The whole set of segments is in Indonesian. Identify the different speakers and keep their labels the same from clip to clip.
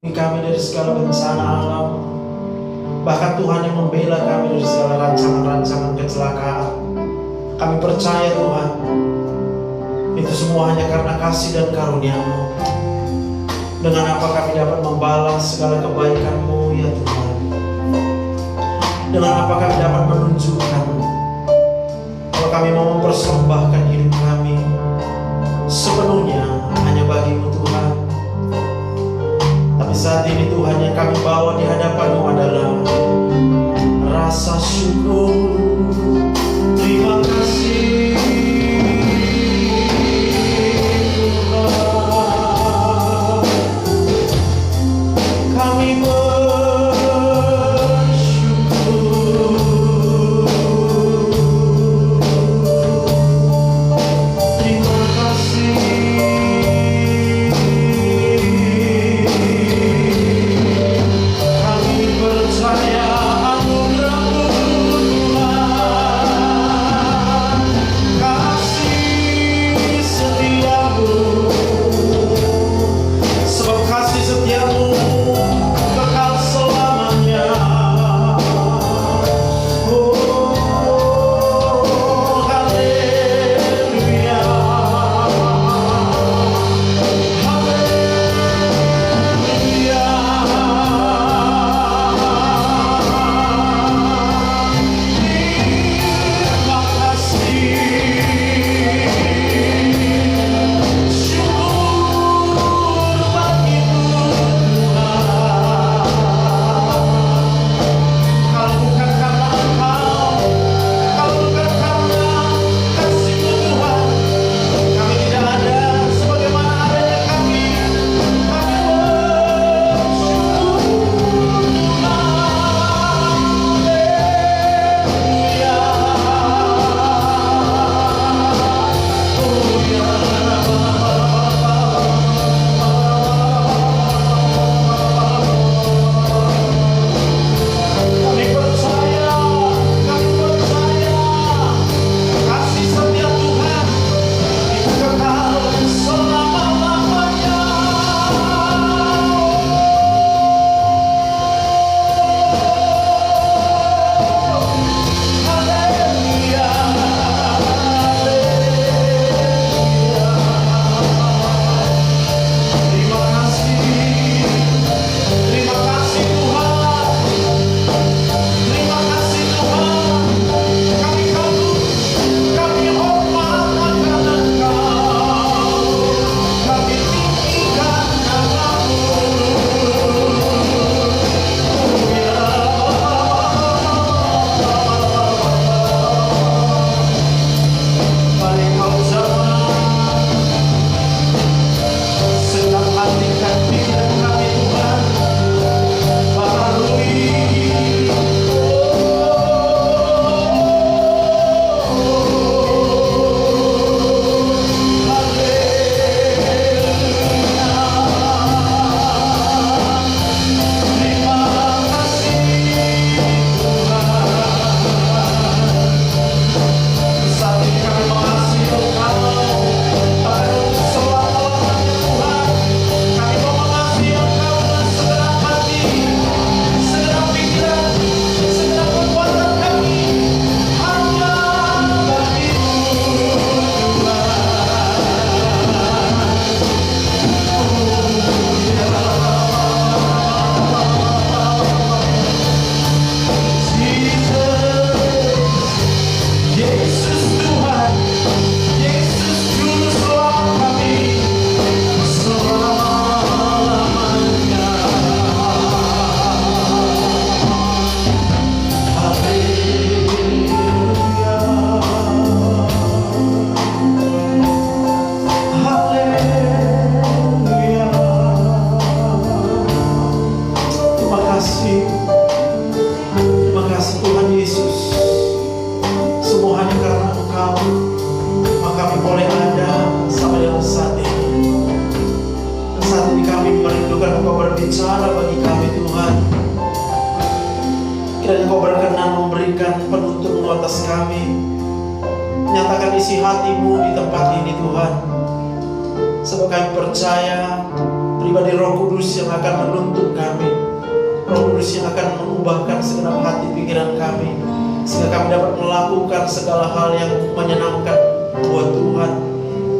Speaker 1: kami dari segala bencana alam. Bahkan Tuhan yang membela kami dari segala rancangan-rancangan kecelakaan. Kami percaya Tuhan, itu semua hanya karena kasih dan karunia-Mu. Dengan apa kami dapat membalas segala kebaikan-Mu ya Tuhan? Dengan apa kami dapat menunjukkan kalau kami mau mempersembahkan hidup kami sepenuhnya hanya bagi-Mu Tuhan. Tapi saat ini Tuhan, yang kami bawa di hadapan-Mu adalah rasa syukur. Terima kasih Tuhan, kami bersyukur. Terima kasih. Berbicara bagi kami Tuhan, kiranya Engkau berkenan memberikan penuntun atas kami, nyatakan isi hati-Mu di tempat ini Tuhan. Sebab kami percaya pribadi Roh Kudus yang akan menuntun kami, Roh Kudus yang akan mengubahkan segenap hati pikiran kami, sehingga kami dapat melakukan segala hal yang menyenangkan buat Tuhan.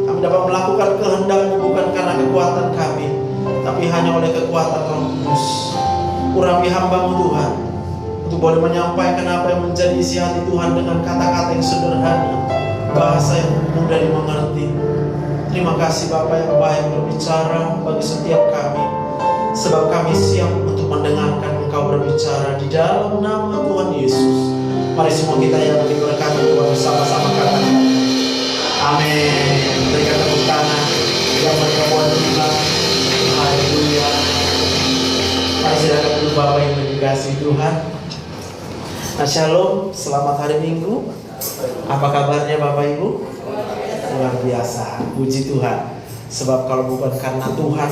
Speaker 1: Kami dapat melakukan kehendak-Mu bukan karena kekuatan kami, tapi hanya oleh kekuatan Roh Kudus. Urapi hamba-Mu Tuhan, untuk boleh menyampaikan apa yang menjadi isi hati Tuhan dengan kata-kata yang sederhana, bahasa yang mudah dimengerti. Terima kasih Bapa yang baik berbicara bagi setiap kami, sebab kami siap untuk mendengarkan Engkau berbicara di dalam nama Tuhan Yesus. Mari semua kita yang diberkati Tuhan bersama-sama katakan amin. Berikan tepuk tangan yang berkabut iman. Haleluya. Mari silakan dulu Bapak yang dikasihi Tuhan. Nah, shalom, selamat hari Minggu. Apa kabarnya Bapak Ibu? Luar biasa, puji Tuhan. Sebab kalau bukan karena Tuhan,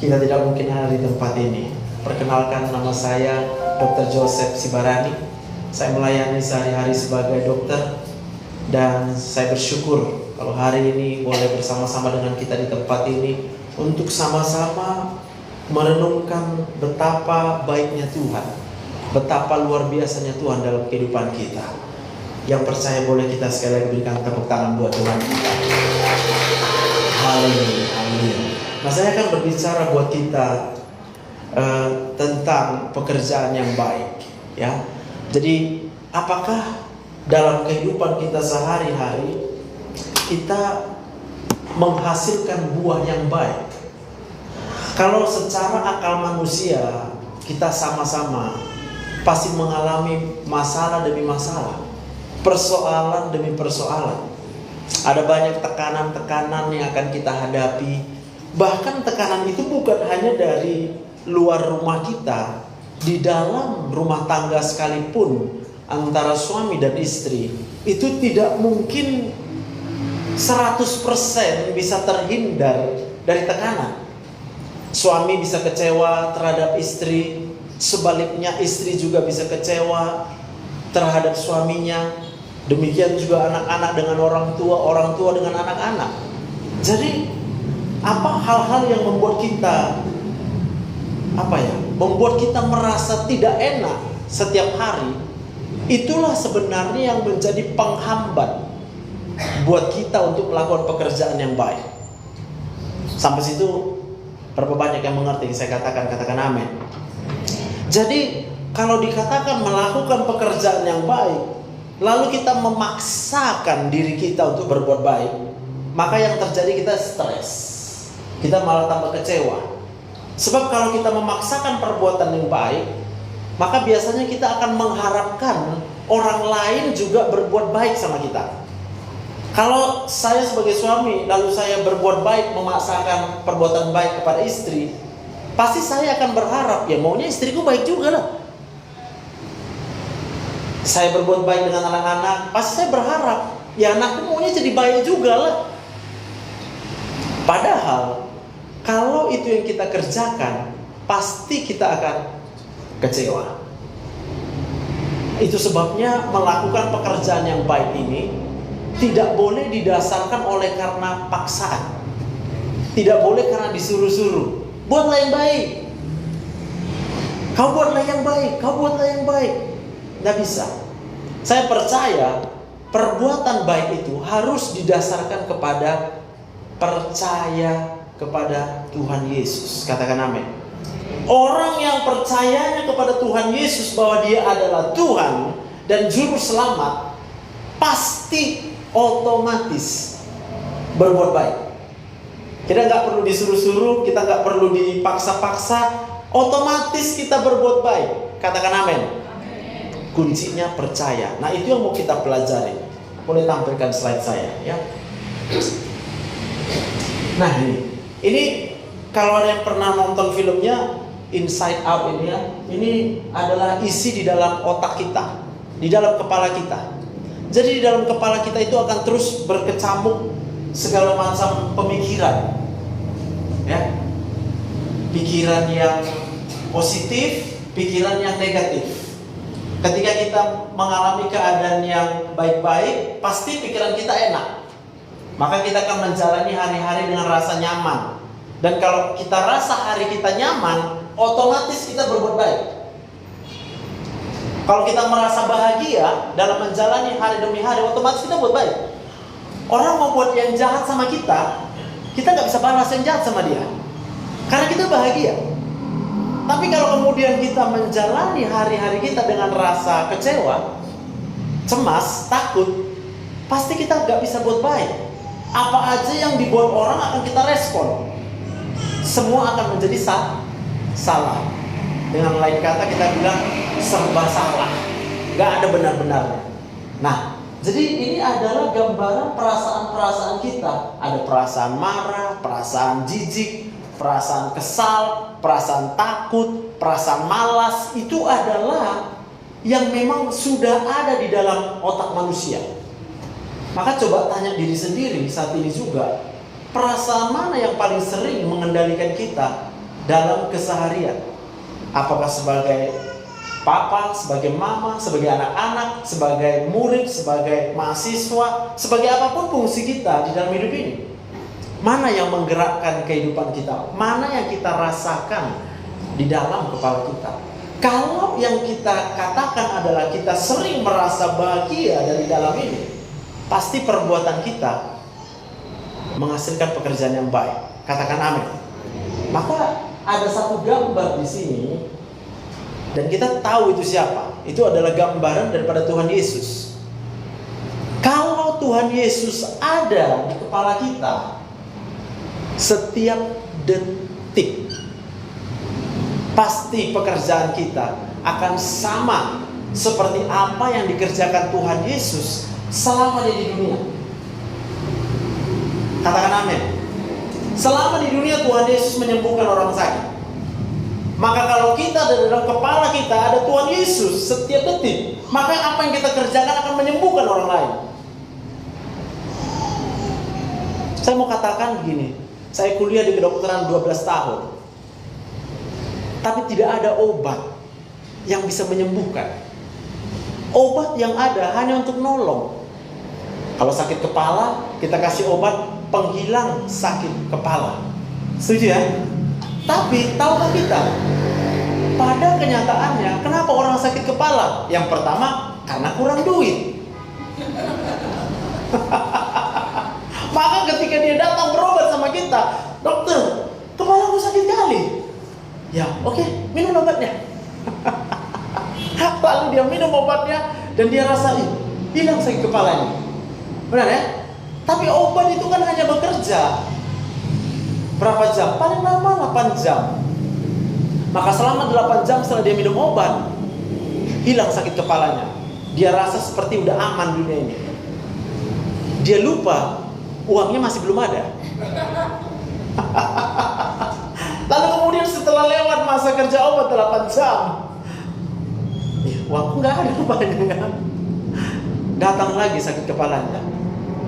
Speaker 1: kita tidak mungkin ada di tempat ini. Perkenalkan, nama saya Dr. Joseph Sibarani. Saya melayani sehari-hari sebagai dokter, dan saya bersyukur kalau hari ini boleh bersama-sama dengan kita di tempat ini untuk sama-sama merenungkan betapa baiknya Tuhan, betapa luar biasanya Tuhan dalam kehidupan kita. Yang percaya boleh kita sekali lagi berikan tepuk tangan buat Tuhan kita. Haleluya, haleluya. Nah, saya akan berbicara buat kita tentang pekerjaan yang baik, ya. Jadi, apakah dalam kehidupan kita sehari-hari kita menghasilkan buah yang baik? Kalau secara akal manusia, kita sama-sama pasti mengalami masalah demi masalah, persoalan demi persoalan. Ada banyak tekanan-tekanan yang akan kita hadapi. Bahkan tekanan itu bukan hanya dari luar rumah kita, di dalam rumah tangga sekalipun, antara suami dan istri, itu tidak mungkin 100% bisa terhindar dari tekanan. Suami bisa kecewa terhadap istri, sebaliknya istri juga bisa kecewa terhadap suaminya. Demikian juga anak-anak dengan orang tua dengan anak-anak. Jadi apa hal-hal yang membuat kita membuat kita merasa tidak enak setiap hari? Itulah sebenarnya yang menjadi penghambat buat kita untuk melakukan pekerjaan yang baik. Sampai situ berapa banyak yang mengerti? Saya katakan amin. Jadi kalau dikatakan melakukan pekerjaan yang baik, lalu kita memaksakan diri kita untuk berbuat baik, maka yang terjadi kita stres. Kita malah tambah kecewa. Sebab kalau kita memaksakan perbuatan yang baik, maka biasanya kita akan mengharapkan orang lain juga berbuat baik sama kita. Kalau saya sebagai suami, lalu saya berbuat baik, memaksakan perbuatan baik kepada istri, pasti saya akan berharap, ya maunya istriku baik juga lah. Saya berbuat baik dengan anak-anak, pasti saya berharap, ya anakku maunya jadi baik juga lah. Padahal kalau itu yang kita kerjakan, pasti kita akan kecewa. Itu sebabnya melakukan pekerjaan yang baik ini tidak boleh didasarkan oleh karena paksaan. Tidak boleh karena disuruh-suruh. Buatlah yang baik. Kau buatlah yang baik, kau buatlah yang baik. Tidak bisa. Saya percaya perbuatan baik itu harus didasarkan kepada percaya kepada Tuhan Yesus. Katakan amin. Orang yang percayanya kepada Tuhan Yesus bahwa Dia adalah Tuhan dan Juru Selamat, pasti otomatis berbuat baik. Kita nggak perlu disuruh-suruh, kita nggak perlu dipaksa-paksa, otomatis kita berbuat baik. Katakan amin. Kuncinya percaya. Nah, itu yang mau kita pelajari. Boleh tampilkan slide saya, ya. Nah, ini kalau ada yang pernah nonton filmnya Inside Out ini, ya, ini adalah isi di dalam otak kita, di dalam kepala kita. Jadi di dalam kepala kita itu akan terus berkecamuk segala macam pemikiran, ya. Pikiran yang positif, pikiran yang negatif. Ketika kita mengalami keadaan yang baik-baik, pasti pikiran kita enak. Maka kita akan menjalani hari-hari dengan rasa nyaman. Dan kalau kita rasa hari kita nyaman, otomatis kita berbuat baik. Kalau kita merasa bahagia dalam menjalani hari demi hari, otomatis kita buat baik. Orang mau buat yang jahat sama kita nggak bisa balas yang jahat sama dia, karena kita bahagia. Tapi kalau kemudian kita menjalani hari-hari kita dengan rasa kecewa, cemas, takut, pasti kita nggak bisa buat baik. Apa aja yang dibuat orang akan kita respon. Semua akan menjadi salah. Dengan lain kata kita bilang serba salah, nggak ada benar-benarnya. Nah, jadi ini adalah gambaran perasaan-perasaan kita. Ada perasaan marah, perasaan jijik, perasaan kesal, perasaan takut, perasaan malas. Itu adalah yang memang sudah ada di dalam otak manusia. Maka coba tanya diri sendiri saat ini juga, perasaan mana yang paling sering mengendalikan kita dalam keseharian? Apakah sebagai papa, sebagai mama, sebagai anak-anak, sebagai murid, sebagai mahasiswa, sebagai apapun fungsi kita di dalam hidup ini? Mana yang menggerakkan kehidupan kita? Mana yang kita rasakan di dalam kepala kita? Kalau yang kita katakan adalah kita sering merasa bahagia dari dalam ini, pasti perbuatan kita menghasilkan pekerjaan yang baik. Katakan amin. Maka ada satu gambar di sini, dan kita tahu itu siapa. Itu adalah gambaran daripada Tuhan Yesus. Kalau Tuhan Yesus ada di kepala kita setiap detik, pasti pekerjaan kita akan sama seperti apa yang dikerjakan Tuhan Yesus selama dia di dunia. Katakan amin. Selama di dunia Tuhan Yesus menyembuhkan orang sakit. Maka kalau kita ada dalam kepala kita ada Tuhan Yesus setiap detik, maka apa yang kita kerjakan akan menyembuhkan orang lain. Saya mau katakan begini, saya kuliah di kedokteran 12 tahun, tapi tidak ada obat yang bisa menyembuhkan. Obat yang ada hanya untuk nolong. Kalau sakit kepala, kita kasih obat penghilang sakit kepala. Setuju ya? Tapi tahukah kita, pada kenyataannya, kenapa orang sakit kepala? Yang pertama, karena kurang duit. Maka ketika dia datang berobat sama kita, dokter, kepalaku sakit kali. Ya, oke, minum obatnya. Lalu dia minum obatnya dan dia rasain hilang sakit kepalanya. Benar ya? Tapi obat itu kan hanya bekerja berapa jam? Paling lama 8 jam. Maka selama 8 jam setelah dia minum obat, hilang sakit kepalanya. Dia rasa seperti udah aman dunia ini. Dia lupa uangnya masih belum ada. Lalu kemudian setelah lewat masa kerja obat 8 jam, uangku nggak ada rupanya. Datang lagi sakit kepalanya.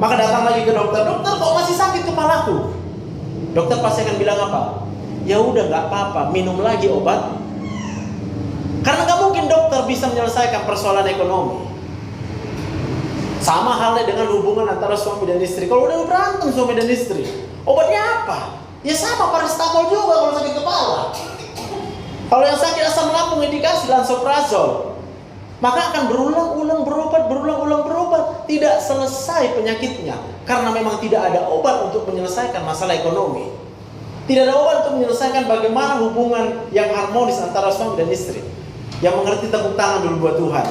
Speaker 1: Maka datang lagi ke dokter. Dokter, kok masih sakit kepalaku? Dokter pasti akan bilang apa? Ya udah, nggak apa-apa, minum lagi obat. Karena nggak mungkin dokter bisa menyelesaikan persoalan ekonomi. Sama halnya dengan hubungan antara suami dan istri. Kalau udah berantem suami dan istri, obatnya apa? Ya sama, paracetamol juga kalau sakit kepala. Kalau yang sakit asam lambung dikasih lansoprazol. Maka akan berulang-ulang berobat, tidak selesai penyakitnya. Karena memang tidak ada obat untuk menyelesaikan masalah ekonomi. Tidak ada obat untuk menyelesaikan bagaimana hubungan yang harmonis antara suami dan istri. Yang mengerti, tepuk tangan dulu buat Tuhan.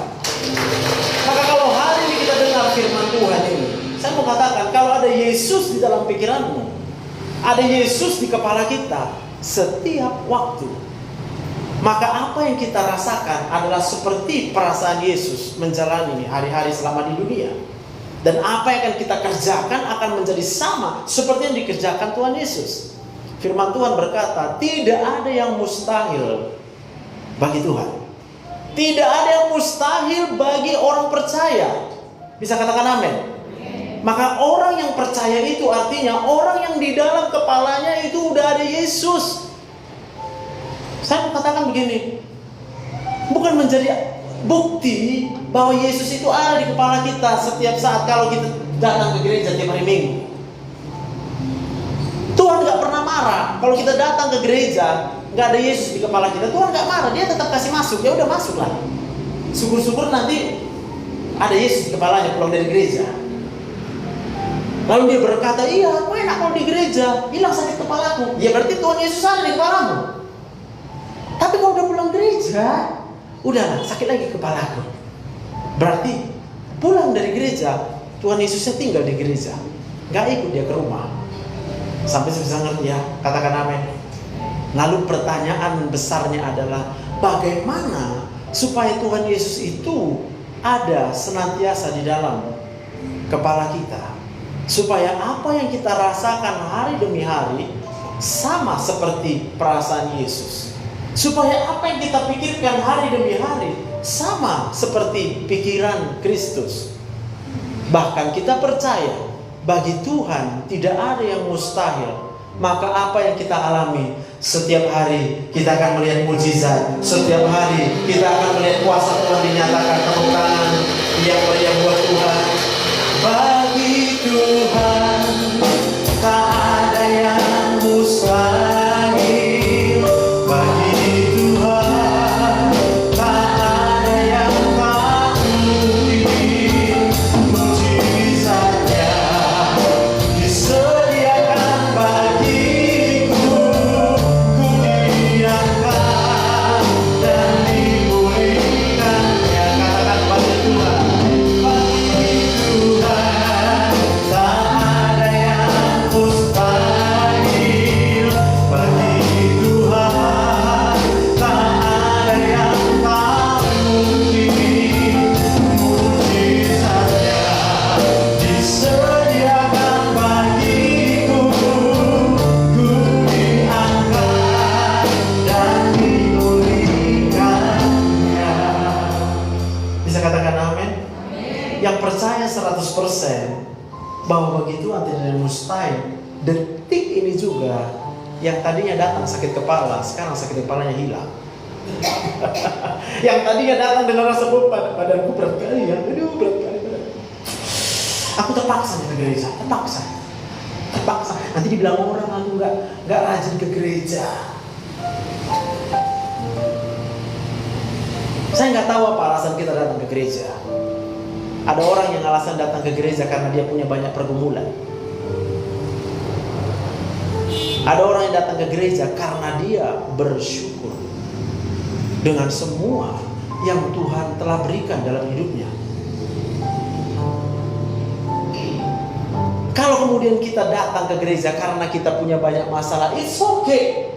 Speaker 1: Maka kalau hari ini kita dengar firman Tuhan ini, saya mau katakan, kalau ada Yesus di dalam pikiranmu, ada Yesus di kepala kita setiap waktu, maka apa yang kita rasakan adalah seperti perasaan Yesus menjalani hari-hari selama di dunia. Dan apa yang akan kita kerjakan akan menjadi sama seperti yang dikerjakan Tuhan Yesus. Firman Tuhan berkata, tidak ada yang mustahil bagi Tuhan. Tidak ada yang mustahil bagi orang percaya. Bisa katakan amin? Maka orang yang percaya itu artinya orang yang di dalam kepalanya itu udah ada Yesus. Saya mau katakan begini, bukan menjadi bukti bahwa Yesus itu ada di kepala kita setiap saat kalau kita datang ke gereja tiap hari Minggu. Tuhan nggak pernah marah. Kalau kita datang ke gereja, nggak ada Yesus di kepala kita, Tuhan nggak marah. Dia tetap kasih masuk. Ya udah masuklah. Syukur-syukur nanti ada Yesus di kepalanya pulang dari gereja. Lalu dia berkata, iya, aku enak kalau di gereja, hilang sakit kepalaku. Ya berarti Tuhan Yesus ada di kepalamu. Tapi kalau udah pulang gereja, udahlah, sakit lagi kepalaku. Berarti pulang dari gereja, Tuhan Yesusnya tinggal di gereja, nggak ikut dia ke rumah. Sampai bisa ngerti ya, katakan amin. Lalu pertanyaan besarnya adalah, bagaimana supaya Tuhan Yesus itu ada senantiasa di dalam kepala kita, supaya apa yang kita rasakan hari demi hari sama seperti perasaan Yesus, supaya apa yang kita pikirkan hari demi hari sama seperti pikiran Kristus. Bahkan kita percaya bagi Tuhan tidak ada yang mustahil. Maka apa yang kita alami, setiap hari kita akan melihat mujizat. Setiap hari kita akan melihat kuasa Tuhan dinyatakan. Tepuk tangan yang meriah buat Tuhan. Bagi Tuhan tak ada yang mustahil. Bagi Tuhan tak ada yang tak mungkin. Mujizatnya disediakan bagiku. Ku diangkat dan dipulihkannya. Katakan bagi Tuhan. Bagi Tuhan tak ada yang mustahil. Bagi Tuhan tak ada yang tak mungkin. Mujizatnya disediakan bagiku. Ku diangkat dan dipulihkannya. Bisa katakan amin? Yang percaya 100% bahwa bagi Tuhan tidak ada yang mustahil. Detik ini juga, yang tadinya datang sakit kepala, sekarang sakit kepalanya hilang. Yang tadinya datang dengan rasa beban, badanku berat kali ya, aduh berat kali badanku. Aku terpaksa ke gereja, terpaksa. Nanti dibilang orang aku nggak rajin ke gereja. Saya nggak tahu apa alasan kita datang ke gereja. Ada orang yang alasan datang ke gereja karena dia punya banyak pergumulan. Ada orang yang datang ke gereja karena dia bersyukur dengan semua yang Tuhan telah berikan dalam hidupnya. Kalau kemudian kita datang ke gereja karena kita punya banyak masalah, it's okay.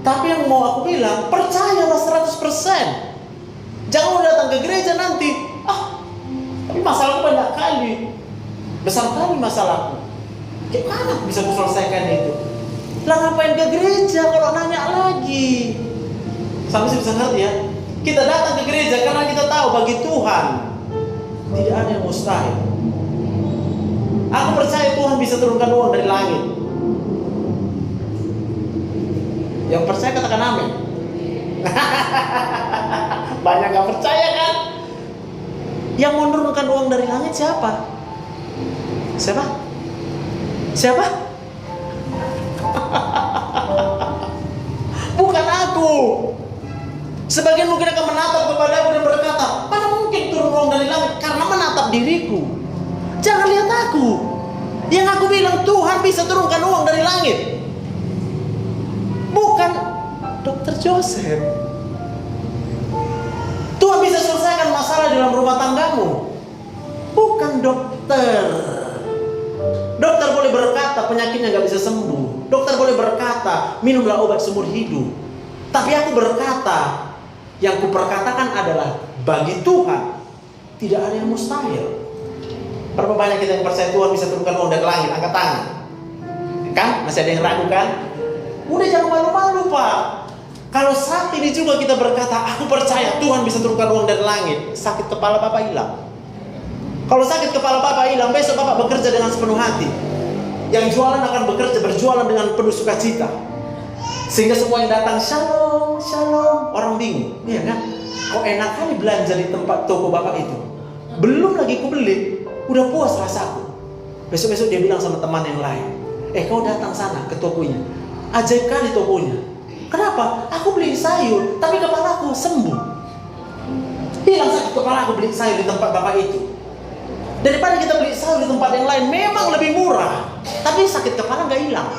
Speaker 1: Tapi yang mau aku bilang, percayalah 100%. Jangan datang ke gereja nanti, tapi masalahku banyak kali, besar kali masalahku. Gimana aku bisa selesaikan itu? Lah ngapain ke gereja kalau nanya lagi? Sampai bisa ngerti ya? Kita datang ke gereja karena kita tahu bagi Tuhan tidak ada yang mustahil. Aku percaya Tuhan bisa turunkan uang dari langit. Yang percaya katakan amin. Banyak gak percaya kan? Yang menurunkan uang dari langit siapa? Siapa? Bukan aku. Sebagian mungkin akan menatap kepada aku dan berkata, mana mungkin turun uang dari langit? Karena menatap diriku. Jangan lihat aku. Yang aku bilang Tuhan bisa turunkan uang dari langit. Bukan Dr. Joseph. Tuhan bisa selesaikan masalah dalam rumah tanggamu. Bukan dokter. Dokter boleh berkata penyakitnya gak bisa sembuh. Dokter boleh berkata minumlah obat seumur hidup. Tapi aku berkata, yang kuperkatakan adalah bagi Tuhan tidak ada yang mustahil. Berapa banyak kita yang percaya Tuhan bisa turunkan uang dari langit? Angkat tangan. Kan? Masih ada yang ragu kan? Udah jangan malu-malu Pak. Kalau saat ini juga kita berkata, aku percaya Tuhan bisa turunkan uang dari langit, sakit kepala Bapak hilang. Kalau sakit kepala Bapak hilang, besok Bapak bekerja dengan sepenuh hati. Yang jualan akan berjualan dengan penuh sukacita. Sehingga semua yang datang, shalom, shalom. Orang bingung, iya kan? Kok enak kali belanja di tempat toko Bapak itu. Belum lagi ku beli, udah puas rasaku. Besok-besok dia bilang sama teman yang lain,
Speaker 2: kau datang sana ke tokonya. Ajaib kali tokonya. Kenapa? Aku beli sayur, tapi kepala aku sembuh. Hilang sakit kepala aku beli sayur di tempat bapak itu. Daripada kita beli sayur di tempat yang lain, memang lebih murah, tapi sakit kepala nggak hilang.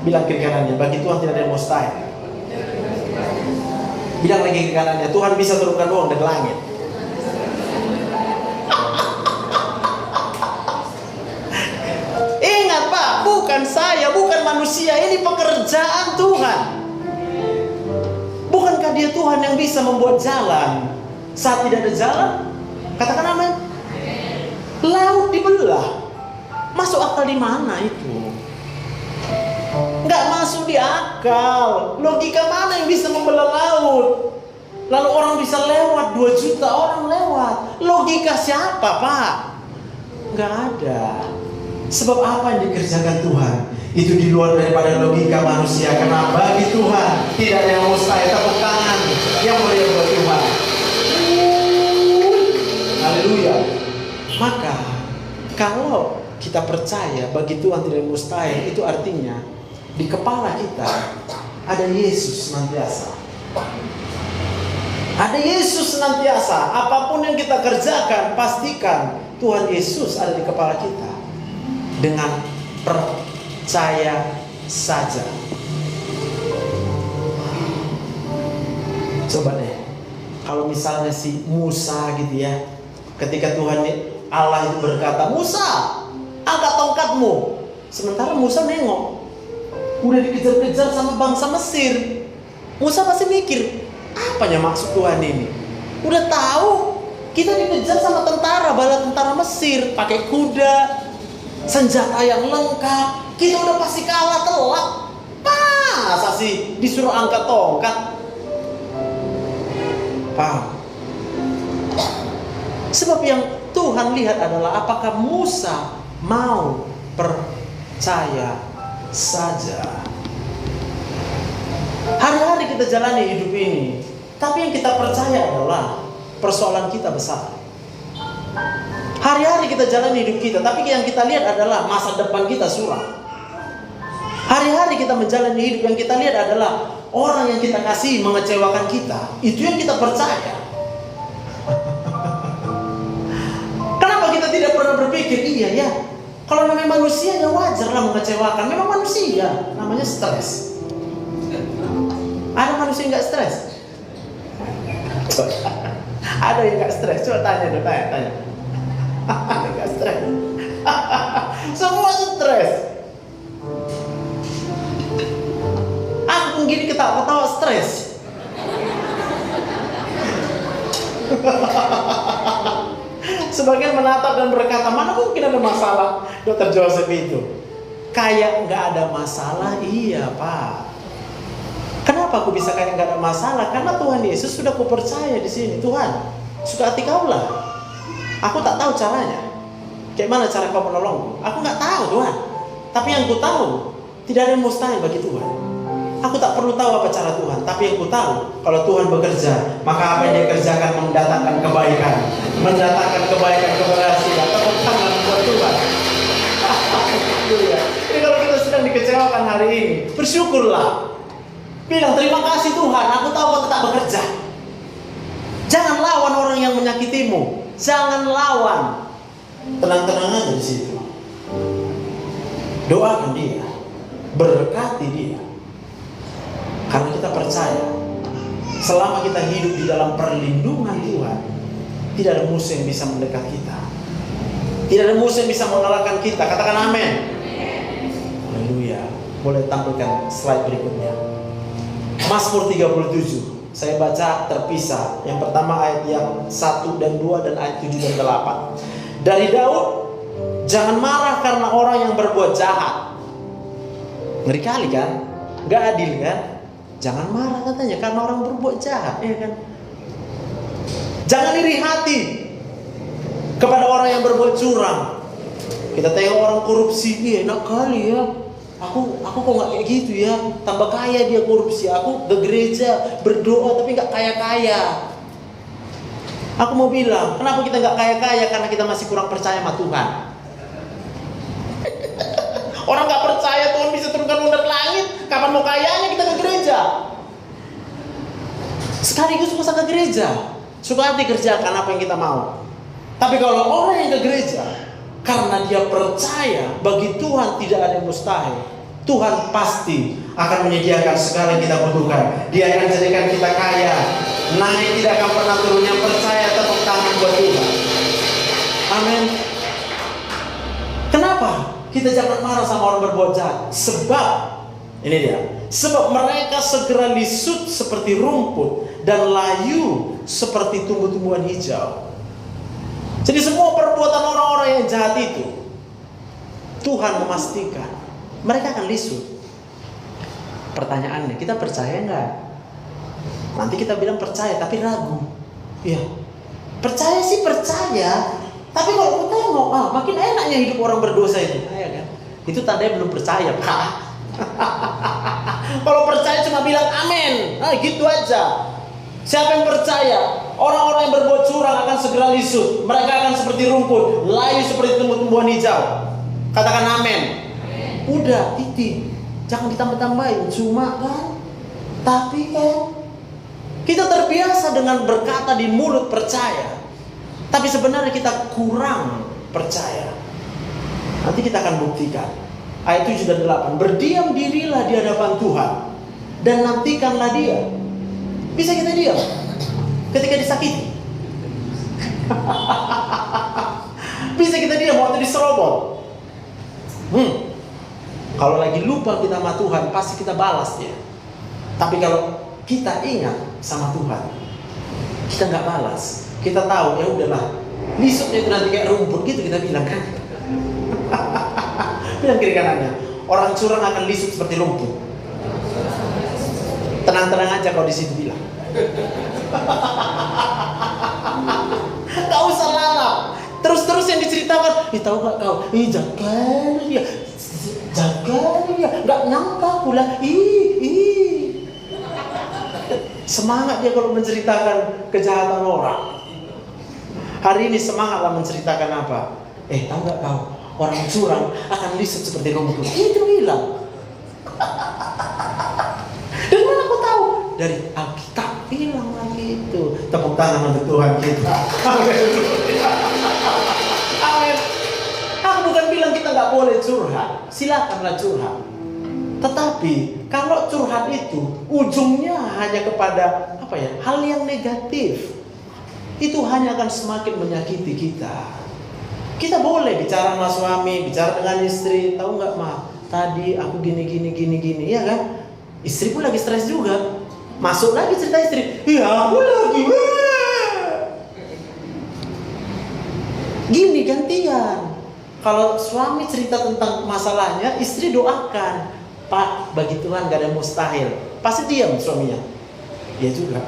Speaker 2: Bilang kiri kanannya, bagi Tuhan tidak ada yang mustahil. Bilang lagi kiri kanannya, Tuhan bisa turunkan uang dari langit. Ingat Pak, bukan saya, bukan manusia, ini pekerjaan Tuhan. Bukankah Dia Tuhan yang bisa membuat jalan saat tidak ada jalan? Katakan amin. Laut dibelah. Masuk akal di mana itu? Nggak masuk di akal. Logika mana yang bisa membelah laut? Lalu orang bisa lewat, 2 juta orang lewat. Logika siapa Pak? Nggak ada. Sebab apa yang dikerjakan Tuhan itu di luar daripada logika manusia. Karena bagi Tuhan tidak ada yang mustahil. Tepuk tangan yang mulia buat Tuhan. Haleluya. Maka kalau kita percaya bagi Tuhan tidak mustahil, itu artinya di kepala kita ada Yesus senantiasa. Ada Yesus senantiasa. Apapun yang kita kerjakan, pastikan Tuhan Yesus ada di kepala kita. Dengan percaya saja. Coba deh, kalau misalnya si Musa gitu ya, ketika Tuhan Allah itu berkata, Musa, angkat tongkatmu. Sementara Musa nengok, udah dikejar-kejar sama bangsa Mesir. Musa pasti mikir, apanya maksud Tuhan ini? Udah tahu kita dikejar sama bala tentara Mesir, pakai kuda, senjata yang lengkap. Kita udah pasti kalah telak. Masa sih disuruh angkat tongkat? Paham? Sebab yang Tuhan lihat adalah apakah Musa mau percaya saja. Hari-hari kita jalani hidup ini, tapi yang kita percaya adalah persoalan kita besar. Hari-hari kita jalani hidup kita, tapi yang kita lihat adalah masa depan kita suram. Hari-hari kita menjalani hidup, yang kita lihat adalah orang yang kita kasih mengecewakan kita. Itu yang kita percaya. Kenapa kita tidak pernah berpikir, iya ya, kalau memang manusia ya wajarlah mengecewakan. Memang manusia, namanya stres. Ada manusia yang gak stres? Ada yang gak stres? Coba tanya. Gak stres. Semua stres. Aku pun gini ketawa-ketawa stres. Sebagian menatap dan berkata, mana mungkin ada masalah Dr. Joseph itu. Kayak nggak ada masalah, iya Pak. Kenapa aku bisa kayak nggak ada masalah? Karena Tuhan Yesus sudah kupercaya di sini. Tuhan, suka hati kau lah. Aku tak tahu caranya. Kayak mana cara kau menolongku? Aku nggak tahu Tuhan. Tapi yang ku tahu, tidak ada yang mustahil bagi Tuhan. Aku tak perlu tahu apa cara Tuhan, tapi yang ku tahu, kalau Tuhan bekerja, maka apa yang Dia kerjakan mendatangkan kebaikan, mendatangkan kebaikan, keberhasilan. Tepuk tangan buat Tuhan. Jadi kalau kita sedang dikecewakan hari ini, bersyukurlah. Bilang terima kasih Tuhan, aku tahu kau tetap bekerja. Jangan lawan orang yang menyakitimu. Jangan lawan. Tenang-tenang aja di situ. Doakan dia, berkati dia. Karena kita percaya, selama kita hidup di dalam perlindungan Tuhan, tidak ada musuh yang bisa mendekat kita. Tidak ada musuh yang bisa mengalahkan kita. Katakan amin. Haleluya. Boleh tampilkan slide berikutnya. Mazmur 37. Saya baca terpisah. Yang pertama ayat yang 1 dan 2 dan ayat 7 dan 8. Dari Daud, jangan marah karena orang yang berbuat jahat. Ngeri kali kan? Gak adil kan? Jangan marah katanya karena orang berbuat jahat, ya kan? Jangan iri hati kepada orang yang berbuat curang. Kita tengok orang korupsi, iya enak kali ya. Aku kok nggak kayak gitu ya. Tambah kaya dia korupsi. Aku ke gereja berdoa tapi nggak kaya-kaya. Aku mau bilang, kenapa kita nggak kaya-kaya? Karena kita masih kurang percaya sama Tuhan. Orang nggak percaya Tuhan bisa turunkan dari langit, kapan mau kayanya kita ke gereja? Sekaligus suka ke gereja, suka hati kerjakan apa yang kita mau. Tapi kalau orang yang ke gereja, karena dia percaya bagi Tuhan tidak ada yang mustahil, Tuhan pasti akan menyediakan segala yang kita butuhkan. Dia akan jadikan kita kaya, naik tidak akan pernah turun. Yang percaya tepuk tangan buat Tuhan. Amin. Kenapa kita jangan marah sama orang berbuat jahat? Sebab ini dia. Sebab mereka segera lisut seperti rumput dan layu seperti tumbuh-tumbuhan hijau. Jadi semua perbuatan orang-orang yang jahat itu, Tuhan memastikan mereka akan lisut. Pertanyaannya, kita percaya nggak? Nanti kita bilang percaya tapi ragu. Iya, percaya sih percaya, tapi kalau kita tengok, makin enaknya hidup orang berdosa itu, kan? Itu tandanya belum percaya, Pak. Kalau percaya cuma bilang amin, gitu aja. Siapa yang percaya? Orang-orang yang berbuat curang akan segera lisut. Mereka akan seperti rumput, layu seperti tumbuh-tumbuhan hijau. Katakan amin. Udah, titik. Jangan ditambah-tambahin. Cuma kan, tapi kan kita terbiasa dengan berkata di mulut percaya, tapi sebenarnya kita kurang percaya. Nanti kita akan buktikan. Ayat 7 dan 8. Berdiam dirilah di hadapan Tuhan dan nantikanlah Dia. Bisa kita diam ketika disakiti. Bisa kita diam waktu diserobot. Kalau lagi lupa kita sama Tuhan, pasti kita balas dia. Tapi kalau kita ingat sama Tuhan, kita nggak balas. Kita tahu, ya udahlah, lisutnya itu nanti kayak rumput gitu kita bilang kan. Bilang kiri kanannya, orang curang akan lisut seperti rumput. Tenang-tenang aja kalau di situ bilang. Gak usah lalap. Terus-terus yang diceritakan, tahu gak kau? Jaga dia, gak nyangka pula. Semangat dia kalau menceritakan kejahatan orang. Hari ini semangatlah menceritakan apa? Tahu gak kau? Orang curang akan lisut seperti rumput. Itu bilang. Dan mana kau tahu? Dari Alkitab bilang lagi itu. Tepuk tangan untuk Tuhan kita. Amin. Aku bukan bilang kita nggak boleh curhat. Silakanlah curhat. Tetapi kalau curhat itu ujungnya hanya kepada hal yang negatif, itu hanya akan semakin menyakiti kita. Kita boleh bicara sama suami, bicara dengan istri. Tahu nggak, Ma? Tadi aku gini, ya kan? Istri pun lagi stres juga. Masuk lagi cerita istri. Iya, aku lagi. Gini gantian. Kalau suami cerita tentang masalahnya, istri doakan. Pak, bagi Tuhan gak ada mustahil. Pasti diam suaminya. Dia juga.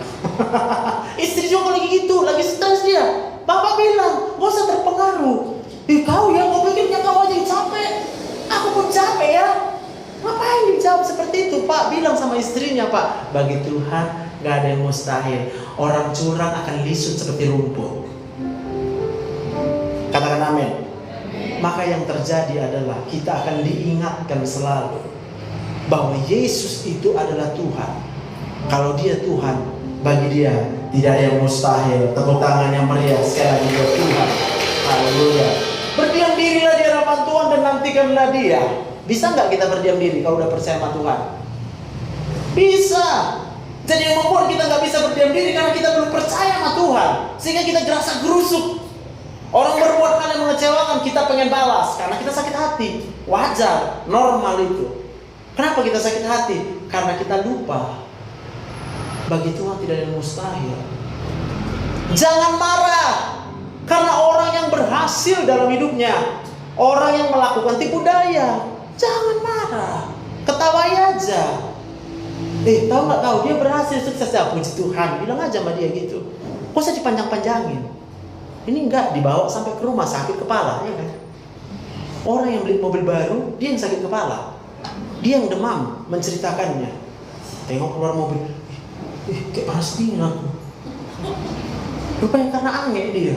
Speaker 2: Istri juga lagi gitu, lagi stres dia. Bapak bilang, gak usah terpengaruh. Kau ya, kau pikirnya kau aja yang capek. Aku pun capek ya. Ngapain dijawab seperti itu? Pak bilang sama istrinya, Pak, bagi Tuhan gak ada yang mustahil. Orang curang akan lisut seperti rumput. Katakan amin. Maka yang terjadi adalah kita akan diingatkan selalu bahwa Yesus itu adalah Tuhan. Kalau Dia Tuhan, bagi Dia tidak ada yang mustahil. Tepuk tangan yang meriah sekali lagi buat Tuhan. Haleluya. Berdiam dirilah di hadapan Tuhan dan nantikanlah Dia. Bisa nggak kita berdiam diri kalau udah percaya sama Tuhan? Bisa. Jadi yang membuat kita nggak bisa berdiam diri karena kita belum percaya sama Tuhan, sehingga kita gerasa gerusuk. Orang berbuat hal yang mengecewakan, kita pengen balas karena kita sakit hati. Wajar, normal itu. Kenapa kita sakit hati? Karena kita lupa bagi Tuhan tidak ada yang mustahil. Jangan marah karena orang yang berhasil dalam hidupnya, orang yang melakukan tipu daya. Jangan marah, ketawai aja. Tahu nggak kau, dia berhasil sukses ya, puji Tuhan. Bilang aja sama dia gitu. Kok usah dipanjang-panjangin. Ini enggak dibawa sampai ke rumah sakit kepala, ya kan? Orang yang beli mobil baru, dia yang sakit kepala. Dia yang demam menceritakannya. Tengok keluar mobil, kayak panas dingin aku. Rupanya karena aneh dia.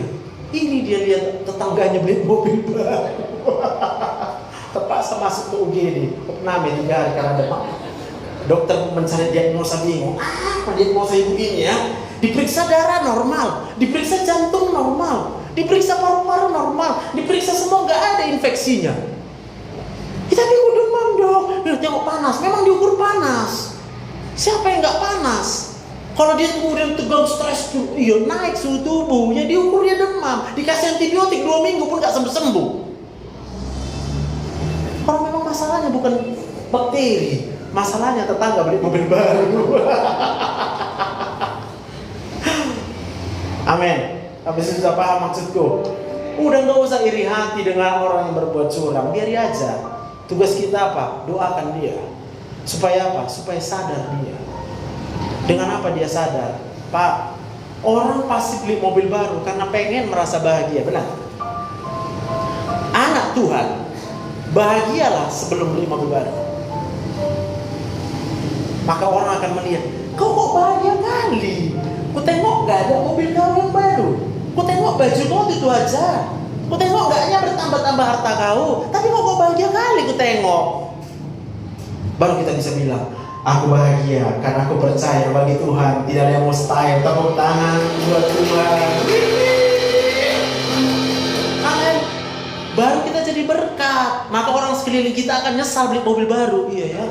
Speaker 2: Ini dia lihat tetangganya beli mobil baru. Terpaksa masuk ke UGD. Name 3 hari karena ada dokter mencari diagnosa bingung. Apa diagnosa ibu ini ya? Diperiksa darah normal, diperiksa jantung normal, diperiksa paru-paru normal, diperiksa semua nggak ada infeksinya. Tapi aku demam dong. Tengok panas, memang diukur panas. Siapa yang nggak panas? Kalau dia kemudian tegang, stres, iya naik suhu tubuh, ya diukur dia demam, dikasih antibiotik 2 minggu pun nggak sembuh. Kalau memang masalahnya bukan bakteri, masalahnya tetangga beli mobil baru. Amin. Tapi sudah paham maksudku. Udah nggak usah iri hati dengan orang yang berbuat curang, biari aja. Tugas kita apa? Doakan dia. Supaya apa? Supaya sadar dia. Dengan apa dia sadar? Pak, orang pasti beli mobil baru karena pengen merasa bahagia, benar? Anak Tuhan, bahagialah sebelum beli mobil baru. Maka orang akan melihat, kau kok bahagia kali? Ku tengok gak ada mobil kau yang baru. Ku tengok baju kau itu aja. Ku tengok gaknya bertambah-tambah harta kau. Tapi kok bahagia kali ku tengok. Baru kita bisa bilang, aku bahagia karena aku percaya bagi Tuhan tidak ada yang mustahil. Tepuk tangan buat Tuhan. Amin. Baru kita jadi berkat. Maka orang sekeliling kita akan nyesal beli mobil baru. Iya ya.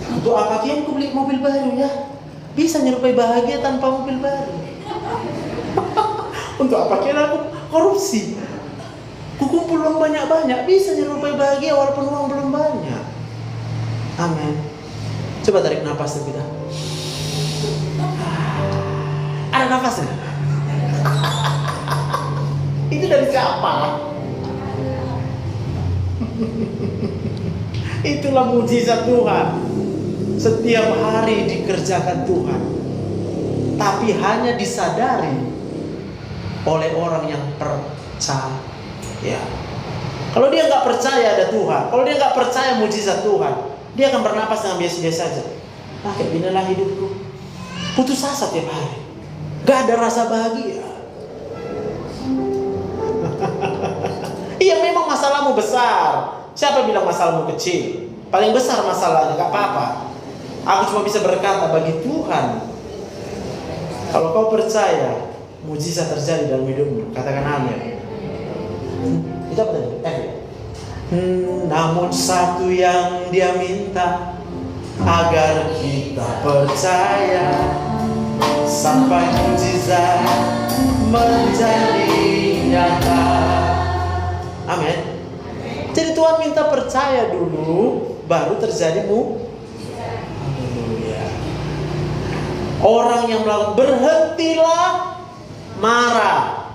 Speaker 2: Untuk apa kian ku beli mobil baru ya? Bisa nyerupai bahagia tanpa mobil baru. Untuk apa kian aku korupsi? Ku kumpul uang banyak-banyak, bisa nyerupai bahagia walaupun uang belum banyak. Amin. Coba tarik nafas kita. Ada nafasnya? Itu dari siapa? Itulah mujizat Tuhan. Setiap hari dikerjakan Tuhan, tapi hanya disadari oleh orang yang percaya. Kalau dia nggak percaya ada Tuhan, kalau dia nggak percaya mujizat Tuhan, dia akan bernapas dengan biasa-biasa saja. Kayak beginilah hidupku, putus asa tiap hari, nggak ada rasa bahagia. Iya memang masalahmu besar. Siapa bilang masalahmu kecil? Paling besar masalahnya, nggak apa-apa. Aku cuma bisa berkata bagi Tuhan, kalau kau percaya, mujizat terjadi dalam hidupmu. Katakan amin. Itu apa tadi? Namun satu yang dia minta, agar kita percaya sampai mujizat menjadi nyata. Amin. Jadi Tuhan minta percaya dulu, baru terjadi orang yang melakukan berhentilah marah.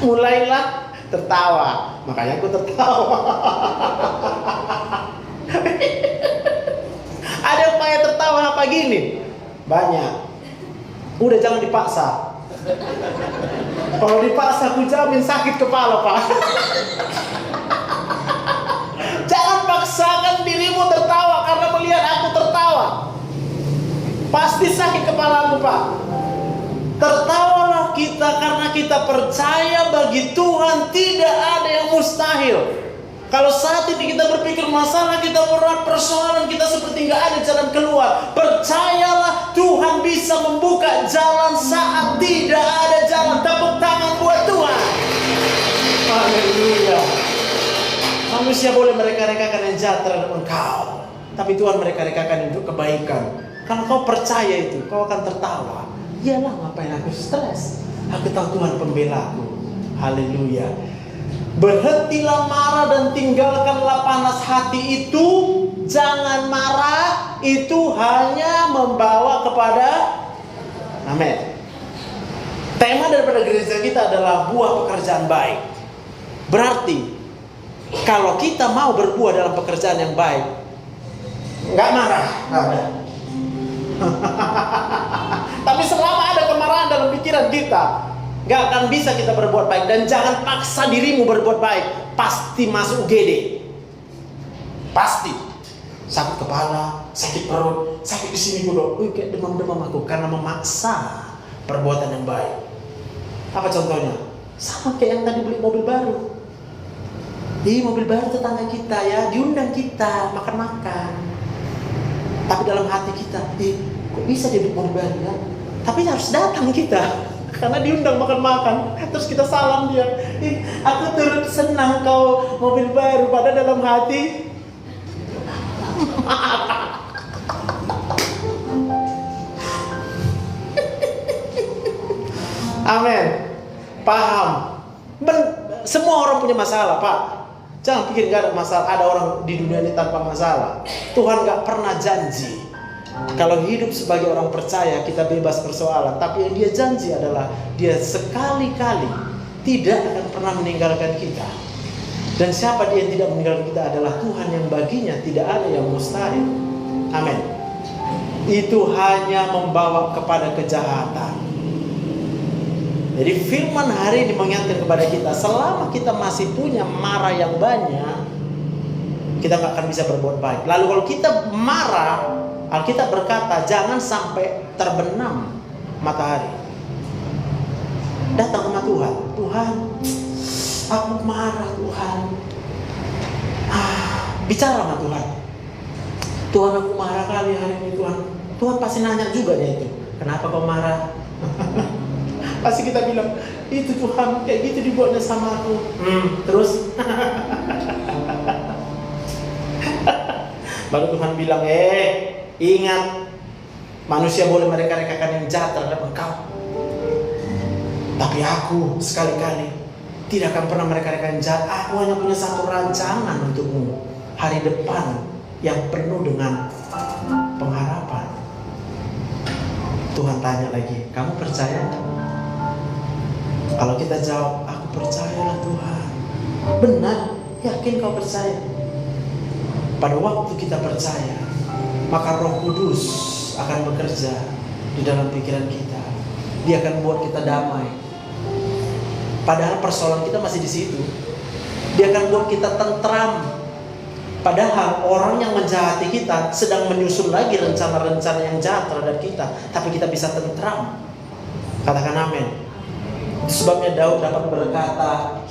Speaker 2: Mulailah tertawa. Makanya aku tertawa. Ada upaya tertawa apa gini? Banyak. Udah jangan dipaksa. Kalau dipaksa aku jamin sakit kepala, Pak. Jangan paksakan dirimu tertawa karena melihat aku tertawa. Pasti sakit kepalamu, Pak. Tertawalah kita karena kita percaya bagi Tuhan tidak ada yang mustahil. Kalau saat ini kita berpikir masalah kita berat, persoalan kita seperti nggak ada jalan keluar, percayalah Tuhan bisa membuka jalan saat tidak ada jalan. Tepuk tangan buat Tuhan. Haleluya. Manusia boleh mereka-rekakan yang jahat terhadap engkau, tapi Tuhan mereka-rekakan untuk kebaikan. Kalau kau percaya itu, kau akan tertawa. Iyalah, ngapain aku stres? Aku tahu Tuhan pembelaku. Haleluya. Berhentilah marah dan tinggalkanlah panas hati itu. Jangan marah, itu hanya membawa kepada amin. Tema daripada gereja kita adalah buah pekerjaan baik. Berarti kalau kita mau berbuah dalam pekerjaan yang baik, nggak marah, nggak ada. Tapi selama ada kemarahan dalam pikiran kita, nggak akan bisa kita berbuat baik. Dan jangan paksa dirimu berbuat baik. Pasti masuk UGD. Pasti. sakit kepala, sakit perut, sakit di sini gue kayak demam-demam aku karena memaksa perbuatan yang baik. Apa contohnya? Sama kayak yang tadi beli mobil baru. Di mobil baru tetangga kita ya, diundang kita makan-makan. Tapi dalam hati kita, kok bisa dia beli mobil baru ya? Tapi harus datang kita, karena diundang makan-makan. Terus kita salam dia, aku turut senang kau mobil baru. Padahal dalam hati, amin. Paham? Semua orang punya masalah, Pak. Jangan pikir gak ada masalah. Ada orang di dunia ini tanpa masalah. Tuhan gak pernah janji kalau hidup sebagai orang percaya kita bebas persoalan. Tapi yang dia janji adalah dia sekali-kali tidak akan pernah meninggalkan kita. Dan siapa dia yang tidak meninggalkan kita adalah Tuhan yang baginya tidak ada yang mustahil. Amin. Itu hanya membawa kepada kejahatan. Jadi firman hari ini mengingatkan kepada kita, selama kita masih punya marah yang banyak, kita gak akan bisa berbuat baik. Lalu kalau kita marah, Alkitab berkata jangan sampai terbenam matahari. Datang sama Tuhan. Tuhan, aku marah Tuhan. Bicara sama Tuhan. Tuhan, aku marah kali hari ini Tuhan. Tuhan pasti nanya juga dia itu, kenapa kau marah? Pasti kita bilang, itu Tuhan kayak gitu dibuatnya sama aku. Terus baru Tuhan bilang, ingat, manusia boleh mereka-rekakan yang jahat terhadap engkau, tapi aku sekali-kali tidak akan pernah mereka-rekakan yang jahat. Aku hanya punya satu rancangan untukmu, hari depan yang penuh dengan pengharapan. Tuhan tanya lagi, kamu percaya? Kalau kita jawab, aku percayalah Tuhan. Benar, yakin kau percaya? Pada waktu kita percaya, maka Roh Kudus akan bekerja di dalam pikiran kita. Dia akan buat kita damai. Padahal persoalan kita masih di situ. Dia akan buat kita tentram. Padahal orang yang menjahati kita sedang menyusun lagi rencana-rencana yang jahat terhadap kita, tapi kita bisa tentram. Katakan amin. Sebabnya Daud dapat berkata,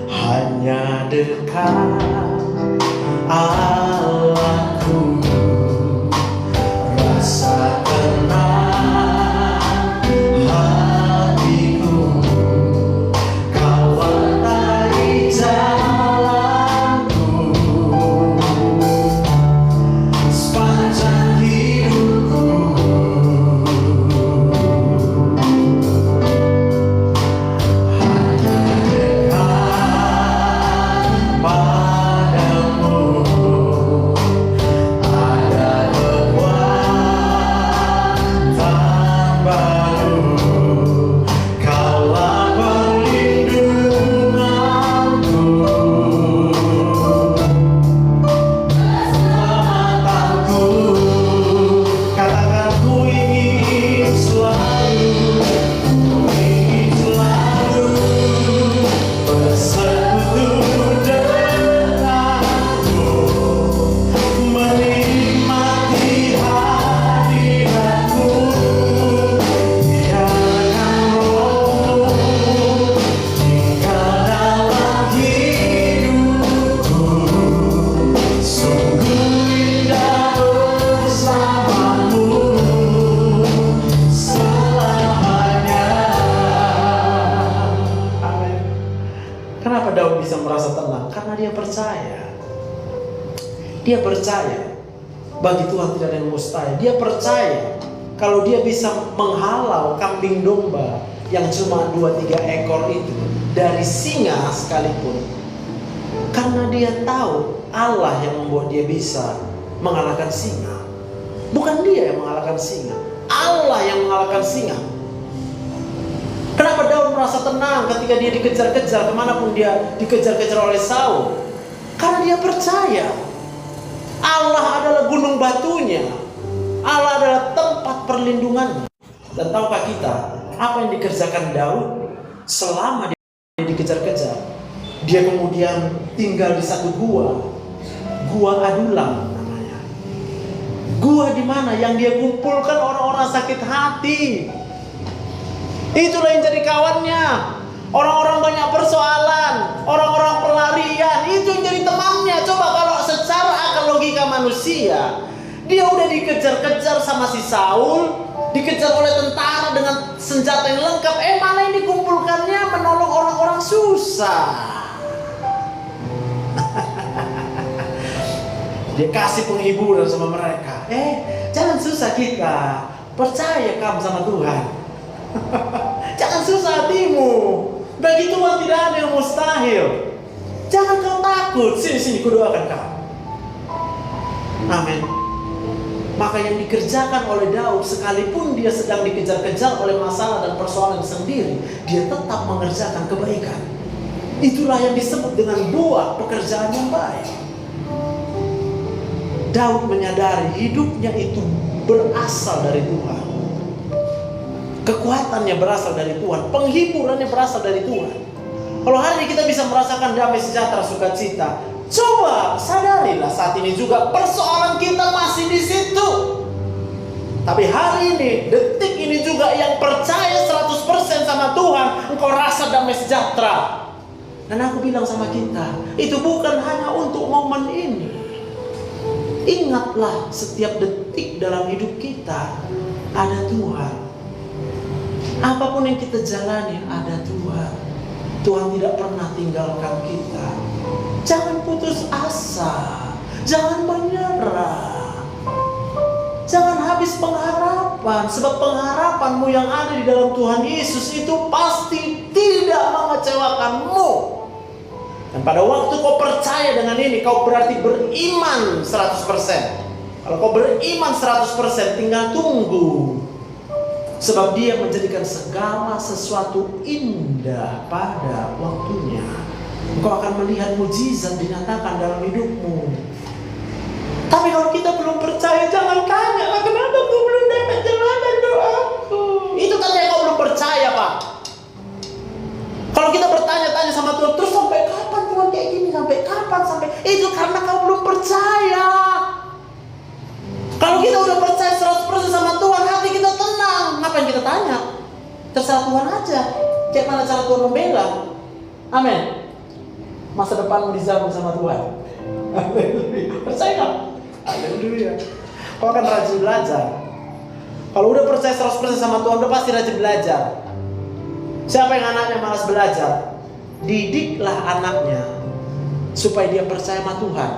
Speaker 2: hanya dekat Allahku, rasa tenang hatiku, kau warnai jalanku sepanjang hidupku. Dia percaya bagi Tuhan tidak ada yang mustahil. Dia percaya kalau dia bisa menghalau kambing domba yang cuma 2-3 ekor itu dari singa sekalipun, karena dia tahu Allah yang membuat dia bisa mengalahkan singa. Bukan dia yang mengalahkan singa, Allah yang mengalahkan singa. Kenapa Daud merasa tenang ketika dia dikejar-kejar, kemanapun dia dikejar-kejar oleh Saul? Karena dia percaya Allah adalah gunung batunya, Allah adalah tempat perlindungannya. Dan tahukah kita apa yang dikerjakan Daud selama dia dikejar-kejar? Dia kemudian tinggal di satu gua Adulam namanya. Gua di mana yang dia kumpulkan orang-orang sakit hati. Itulah yang jadi kawannya. Orang-orang banyak persoalan, orang-orang pelarian, itu yang jadi temannya. Coba kalau secara akal logika manusia, dia udah dikejar-kejar sama si Saul, dikejar oleh tentara dengan senjata yang lengkap. Mana yang dikumpulkannya menolong orang-orang susah. Dia kasih penghiburan sama mereka. Jangan susah kita, percaya kamu sama Tuhan. Jangan susah hatimu, bagi Tuhan tidak ada yang mustahil. Jangan kau takut, sini kudoakan kau. Amin. Maka yang dikerjakan oleh Daud, sekalipun dia sedang dikejar-kejar oleh masalah dan persoalan sendiri, dia tetap mengerjakan kebaikan. Itulah yang disebut dengan buah pekerjaan yang baik. Daud menyadari hidupnya itu berasal dari Tuhan. Kekuatannya berasal dari Tuhan, penghiburannya berasal dari Tuhan. Kalau hari ini kita bisa merasakan damai sejahtera, sukacita, coba sadarilah saat ini juga persoalan kita masih di situ. Tapi hari ini, detik ini juga yang percaya 100% sama Tuhan, engkau rasa damai sejahtera. Dan aku bilang sama kita, itu bukan hanya untuk momen ini. Ingatlah setiap detik dalam hidup kita ada Tuhan. Apapun yang kita jalani ada Tuhan. Tuhan tidak pernah tinggalkan kita. Jangan putus asa, jangan menyerah, jangan habis pengharapan. Sebab pengharapanmu yang ada di dalam Tuhan Yesus itu pasti tidak mengecewakanmu. Dan pada waktu kau percaya dengan ini, kau berarti beriman 100%. Kalau kau beriman 100%, tinggal tunggu. Sebab dia menjadikan segala sesuatu indah pada waktunya. Engkau akan melihat mujizat dinyatakan dalam hidupmu. Tapi kalau kita belum percaya, jangan tanya, kenapa kau belum dapat jawaban doaku? Itu tanda kau belum percaya, Pak. Kalau kita bertanya-tanya sama Tuhan, terus sampai kapan Tuhan kayak gini? Sampai kapan? Itu karena kau belum percaya. Kalau kita udah percaya 100% sama Tuhan, hati kita tenang. Ngapain kita tanya? Terserah Tuhan aja. Kayak mana cara Tuhan membela? Amin. Masa depanmu dijamin sama Tuhan. Percaya gak? Haleluya. Kau akan rajin belajar. Kalau udah percaya 100% sama Tuhan, udah pasti rajin belajar. Siapa yang anaknya malas belajar, didiklah anaknya supaya dia percaya sama Tuhan.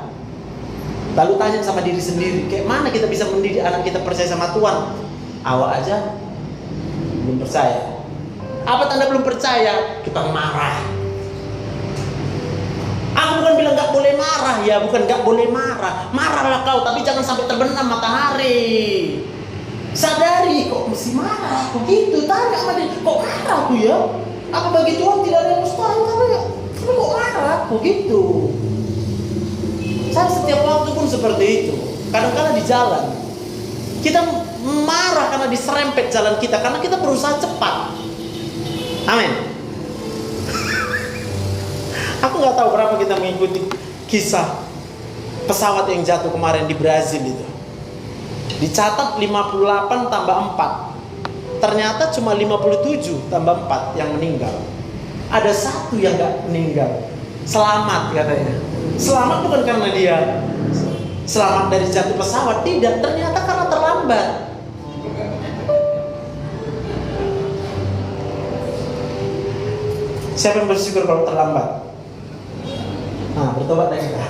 Speaker 2: Lalu tanya sama diri sendiri, kayak mana kita bisa mendidik anak kita percaya sama Tuhan? Awak aja belum percaya. Apa tanda belum percaya? Tukang marah. Aku bukan bilang gak boleh marah ya, bukan gak boleh marah. Marahlah kau, tapi jangan sampai terbenam matahari. Sadari, kok mesti marah? Begitu, tanya sama dia, kok marah aku ya? Apa bagi Tuhan tidak ada yang mustahil? Tapi kok marah? Begitu. Saya setiap waktu pun seperti itu. Kadang-kadang di jalan, kita marah karena diserempet jalan kita, karena kita berusaha cepat. Amin. Aku nggak tahu berapa kita mengikuti kisah pesawat yang jatuh kemarin di Brazil itu. Dicatat 58 tambah 4. Ternyata cuma 57 tambah 4 yang meninggal. Ada satu yang gak meninggal. Selamat katanya. Selamat bukan karena dia selamat dari jatuh pesawat. Tidak, ternyata karena terlambat. Siapa yang bersyukur kalau terlambat? Nah, bertobat deh kita.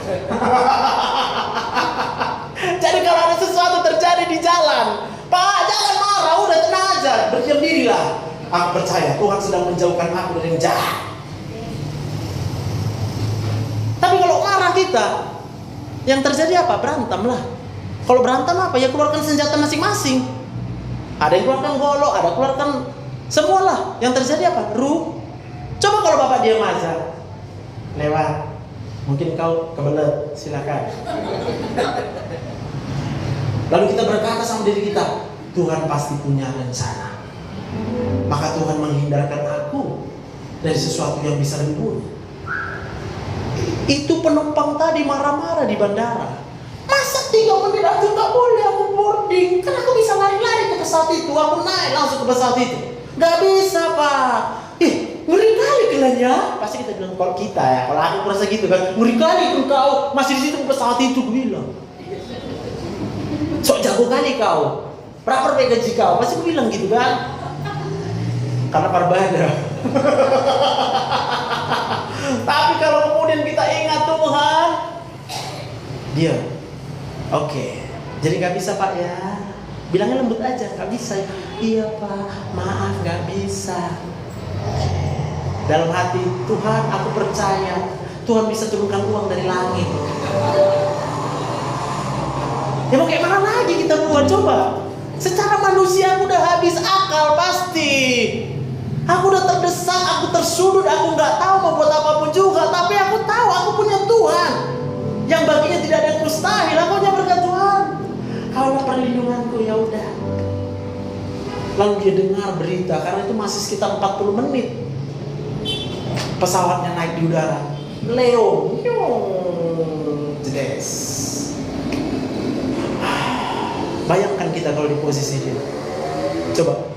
Speaker 2: Jadi kalau ada sesuatu terjadi di jalan, Pak, jangan marah, udah tenang aja, berdiam dirilah. Aku percaya Tuhan sedang menjauhkan aku dari yang jahat. Tapi kalau marah kita, yang terjadi apa? Berantem lah. Kalau berantem apa? Ya keluarkan senjata masing-masing. Ada yang keluarkan golok, ada keluarkan semualah. Yang terjadi apa? Coba kalau bapak diam aja, lewat. Mungkin kau kebelet, silakan. Lalu kita berkata sama diri kita, Tuhan pasti punya rencana. Maka Tuhan menghindarkan aku dari sesuatu yang bisa dibunuh. Itu penumpang tadi marah-marah di bandara. Masa 3 menit aku nggak boleh aku boarding? Kan aku bisa lari-lari ke pesawat itu. Aku naik langsung ke pesawat itu. Nggak bisa, Pak. Ngeri kali kalian ya. Pasti kita bilang, kalau kita ya, kalau aku merasa gitu kan, ngeri kali kau masih di situ pesawat itu, gue bilang. Sok jago kali kau. Berapa gaji kau? Pasti gue bilang gitu kan. Karena parbada. Tapi kalau kemudian kita ingat Tuhan, dia, oke. Jadi nggak bisa Pak ya. Bilangnya lembut aja, nggak bisa. Iya Pak, maaf nggak bisa. Dalam hati, Tuhan aku percaya Tuhan bisa turunkan uang dari langit. Ya mau kayak mana lagi kita buat, coba. Secara manusia aku udah habis akal pasti. Aku udah terdesak, aku tersudut, aku nggak tahu mau buat apapun juga. Tapi aku tahu aku punya Tuhan yang baginya tidak ada yang mustahil. Aku hanya berkat Tuhan. Kalau perlindunganku ya udah. Lalu dia dengar berita, karena itu masih sekitar 40 menit. Pesawatnya naik di udara. Leo, jedes. Bayangkan kita kalau di posisi dia. Coba,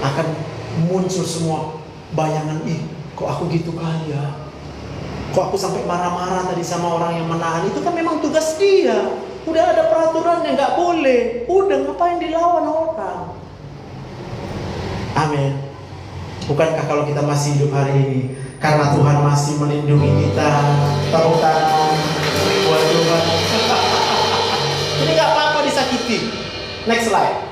Speaker 2: akan muncul semua bayangan, kok aku gitu kali ya. Kok aku sampai marah-marah tadi sama orang yang menahan. Itu kan memang tugas dia. Udah ada peraturannya, nggak boleh. Udah, ngapain dilawan orang? Amin. Bukankah kalau kita masih hidup hari ini karena Tuhan masih melindungi kita? Tepuk tangan buat Tuhan. Ini nggak apa-apa disakiti. Next slide.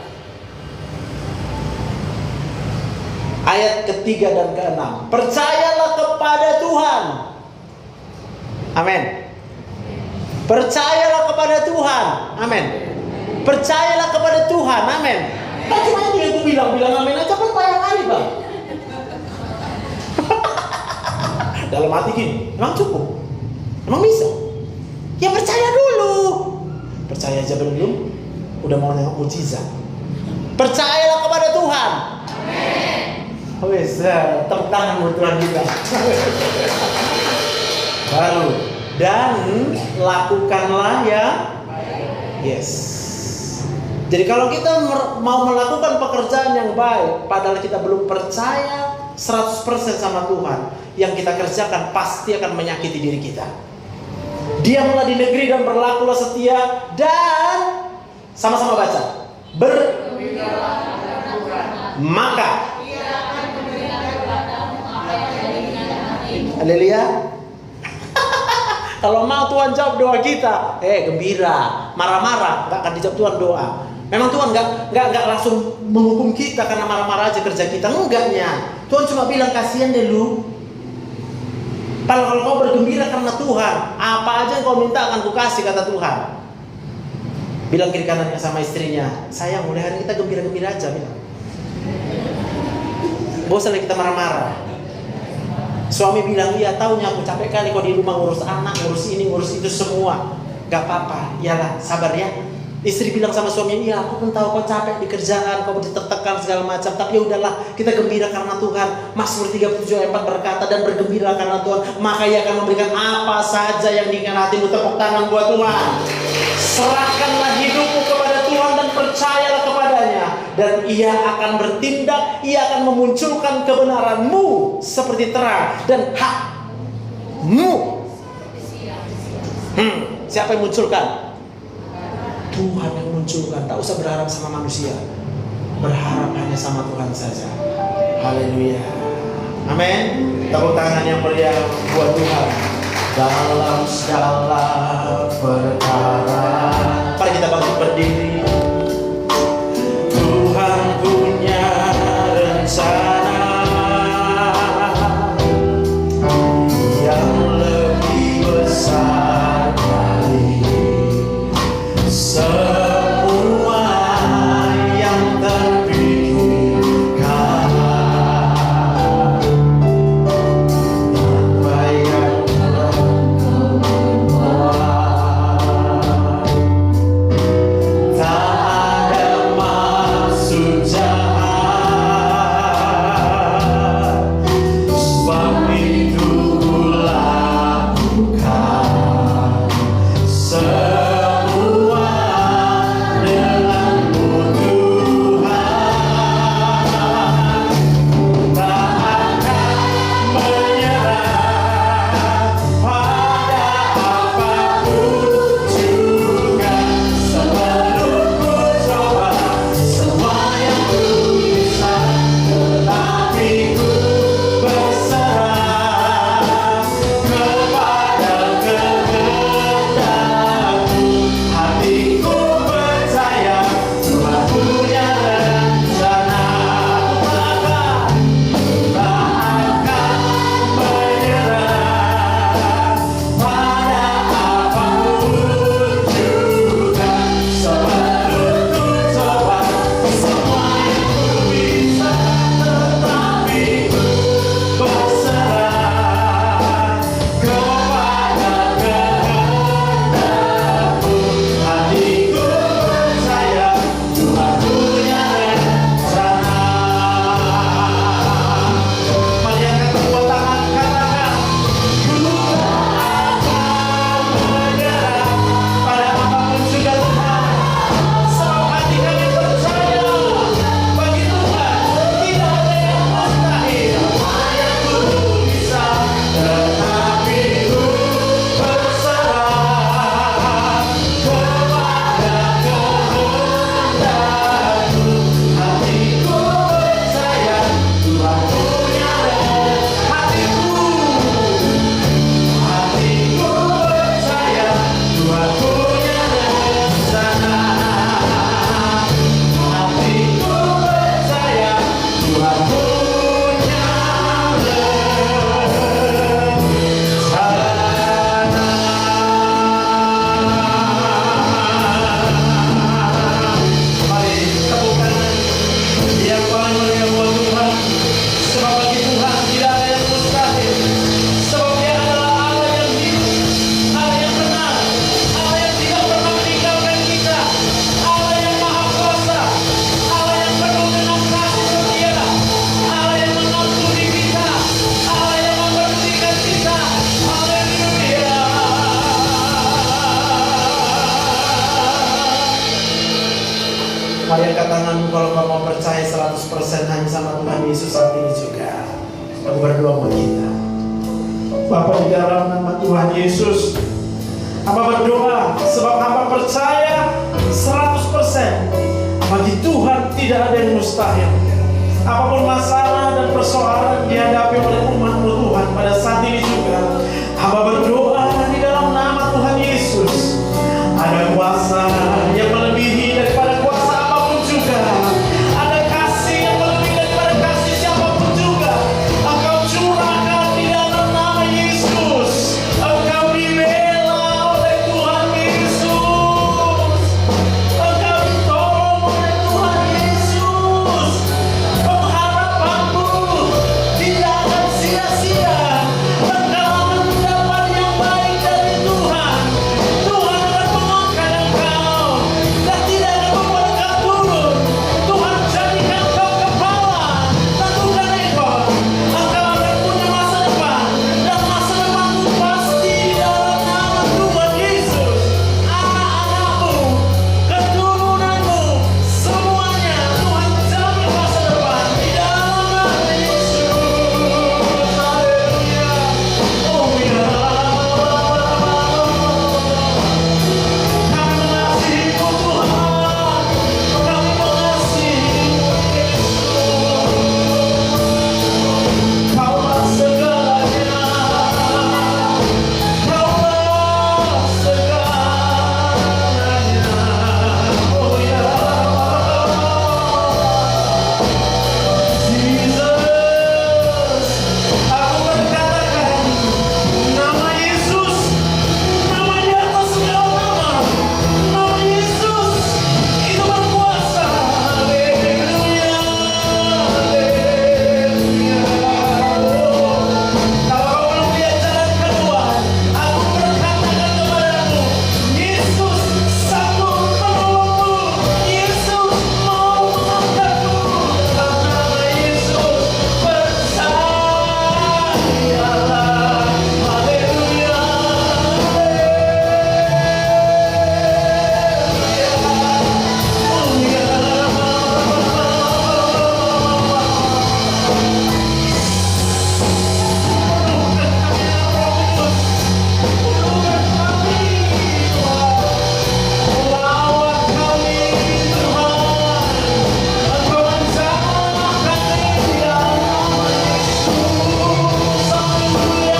Speaker 2: Ayat ketiga dan keenam. Percayalah kepada Tuhan. Amin. Percayalah kepada Tuhan. Amin. Percayalah kepada Tuhan. Amin. Tak cuma itu yang aku bilang amin aja kan payah kali Bang. Dalam hati gini, emang cukup? Emang bisa? Ya percaya dulu. Percaya aja belum, udah mau nengok mujizat. Percayalah kepada Tuhan. Amin. Wes, tepuk tangan buat Tuhan kita. Baru, dan lakukanlah ya. Yes. Jadi kalau kita mau melakukan pekerjaan yang baik, padahal kita belum percaya 100% sama Tuhan, yang kita kerjakan pasti akan menyakiti diri kita. Diamlah di negeri dan berlakulah setia, dan sama-sama baca. Maka haleluya. Kalau mau Tuhan jawab doa kita, gembira. Marah-marah nggak akan dijawab Tuhan doa. Memang Tuhan nggak langsung menghukum kita karena marah-marah aja kerja kita, enggaknya. Tuhan cuma bilang kasihan deh lu. Kalau kau bergembira karena Tuhan, apa aja yang kau minta akan kukasih, kata Tuhan. Bilang kiri kanannya sama istrinya, sayang mulai hari kita gembira-gembira aja, bilang. Bosan kita marah-marah. Suami bilang, iya taunya aku capek kali kau di rumah ngurus anak, ngurus ini, ngurus itu semua. Gak apa-apa, iyalah sabar ya. Istri bilang sama suami, iya aku pun tahu kau capek di kerjaan, kau tertekan segala macam, tapi ya udahlah, kita gembira karena Tuhan. Mazmur 37 ayat 4 berkata, dan bergembira karena Tuhan, maka Ia akan memberikan apa saja yang diinginkan hatimu. Tepuk tangan buat Tuhan. Serahkanlah hidupmu kepada Tuhan dan percayalah kepadanya, dan Ia akan bertindak. Ia akan memunculkan kebenaranmu seperti terang dan hakmu. Siapa yang munculkan? Tuhan yang munculkan. Tak usah berharap sama manusia, berharap hanya sama Tuhan saja. Haleluya. Amin. Tepuk tangan yang meriah buat Tuhan. Dalam segala perkara. Mari kita bangkit berdiri. Tuhan punya rencana yang lebih besar dari semua yang terpikirkan. Apa yang telah Kau buat, tak ada maksud jahat, sebab itu Ku lakukan. Mari angkat tanganmu kalau kau mau percaya 100% hanya sama Tuhan Yesus saat ini juga. Aku berdoa buat kita. Bapa di dalam nama Tuhan Yesus, hamba berdoa sebab hamba percaya 100% bagi Tuhan tidak ada yang mustahil. Apapun masalah dan persoalan dihadapi oleh umat Tuhan pada saat ini juga, hamba berdoa di dalam nama Tuhan Yesus, ada kuasa yang melebihi daripada kuasa apapun juga, ada kasih yang melebihi daripada kasih siapapun juga. Engkau curahkan di dalam nama Yesus. Engkau dibela oleh Tuhan Yesus. Engkau ditolong oleh Tuhan Yesus. Pengharapanmu tidak akan sia-sia. Engkau akan mendapat yang baik dari Tuhan. Tuhan akan mengangkat engkau dan tidak akan membuat engkau turun. Tuhan jadikan engkau kepala dan bukan ekor. Engkau akan punya masa depan, dan masa depanmu pasti di dalam nama Tuhan Yesus. Anak-anakmu, keturunanmu, semuanya Tuhan jamin masa depan di dalam nama Yesus. Haleluya. Oh ya. Kami mengasihi-Mu Tuhan. Kami mengasihi-Mu Yesus. Kaulah segalanya. Kaulah segalanya. Oh ya. Jesus, aku berkatakan nama Yesus, nama di atas segala nama. Nama Yesus itu berkuasa. Haleluya, haleluya. Kalau kau belum lihat jalan keluar, aku berkatakan kepadamu, Yesus sanggup menolongmu. Yesus mau mengangkatmu. Dalam nama Yesus, percayalah. Haleluya, lawat kami Tuhan, Engkau menjamah kami di dalam nama Yesus. Haleluya,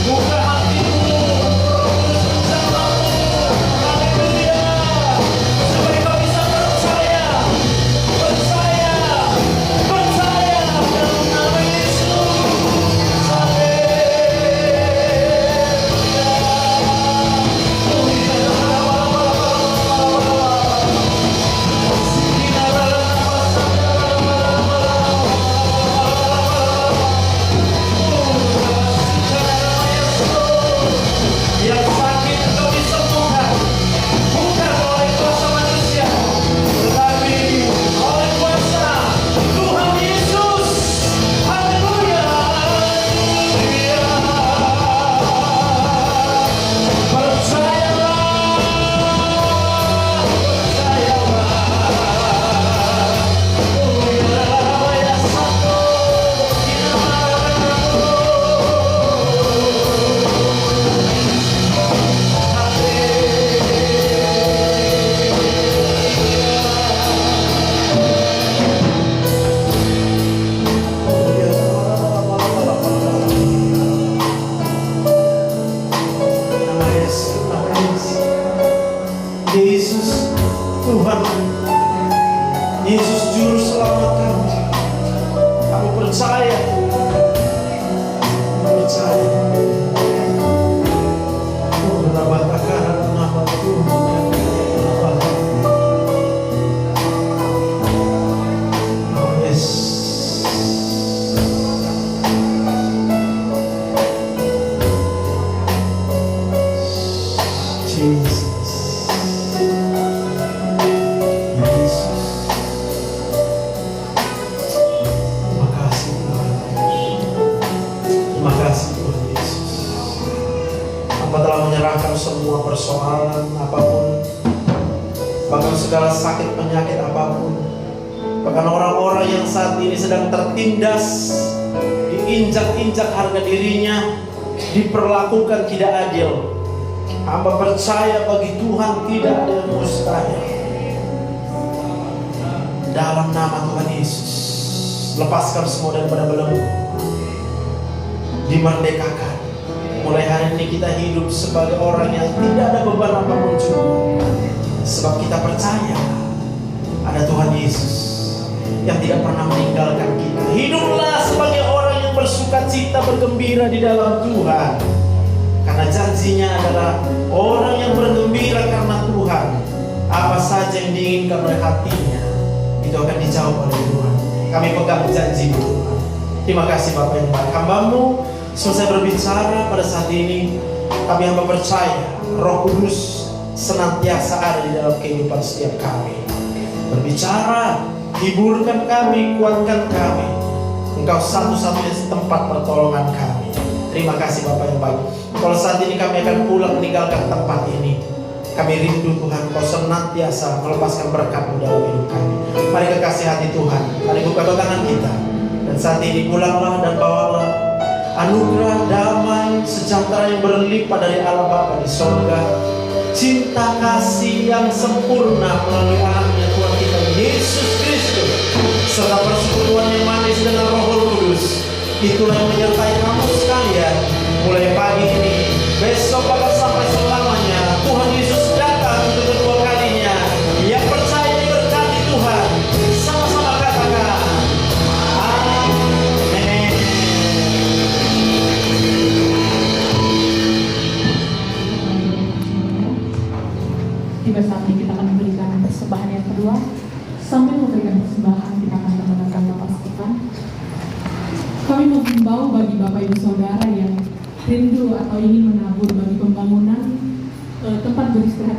Speaker 2: buka hatimu, haleluya, supaya kau bisa percaya dalam nama Yesus. Yang sakit engkau disembuhkan, bukan oleh kuasa manusia, tetapi oleh kuasa Tuhan Yesus. Haleluya, haleluya. Percayalah, oh ya, ya satu, nama Yesus, nama Yesus. Yesus Tuhan, Yesus Juru Selamat kami. Kami percaya, percaya. Oh, nama takaran nama Tuhan. Oh, yes. Jesus. Yesus.
Speaker 1: bahkan segala sakit penyakit apapun, bahkan orang-orang yang saat ini sedang tertindas, diinjak-injak harga dirinya, diperlakukan tidak adil. Hamba percaya bagi Tuhan tidak ada yang mustahil. Dalam nama Tuhan Yesus, lepaskan semua daripada belenggu, dimerdekakan. Mulai hari ini kita hidup sebagai orang yang tidak ada beban apapun juga, sebab kita percaya ada Tuhan Yesus yang tidak pernah meninggalkan kita. Hiduplah sebagai orang yang bersukacita, bergembira di dalam Tuhan, karena janjinya adalah orang yang bergembira karena Tuhan, apa saja yang diinginkan oleh hatinya itu akan dijawab oleh Tuhan. Kami pegang janji Tuhan. Terima kasih Bapak yang baik. Hamba-Mu selesai berbicara pada saat ini, kami hamba percaya Roh Kudus senantiasa ada di dalam kehidupan setiap kami. Berbicara, hiburkan kami, kuatkan kami. Engkau satu-satunya tempat pertolongan kami. Terima kasih Bapak yang baik. Kalau saat ini kami akan pulang meninggalkan tempat ini, kami rindu Tuhan Kau senantiasa melepaskan berkat-Mu dalam hidup kami. Mari kekasih hati Tuhan, mari buka tangan kita. Dan saat ini pulanglah dan bawalah anugerah, damai, sejahtera yang berlimpah dari Allah Bapa di sorga, cinta kasih yang sempurna melalui anaknya Tuhan kita Yesus Kristus, serta persekutuan yang manis dengan Roh Kudus, itulah yang menyertai kamu sekalian mulai pagi ini, besok bahkan sampai selamanya. Tuhan Yesus datang untuk kedua kalinya. Yang percaya diberkati Tuhan, sama-sama katakan amin.
Speaker 3: Tiba saatnya kita akan memberikan persembahan yang kedua. Sambil memberikan persembahan, kita akan mendengarkan Bapak Stefan. Kami menghimbau bagi Bapak Ibu Saudara yang rindu atau ingin menabur bagi pembangunan tempat beristirahat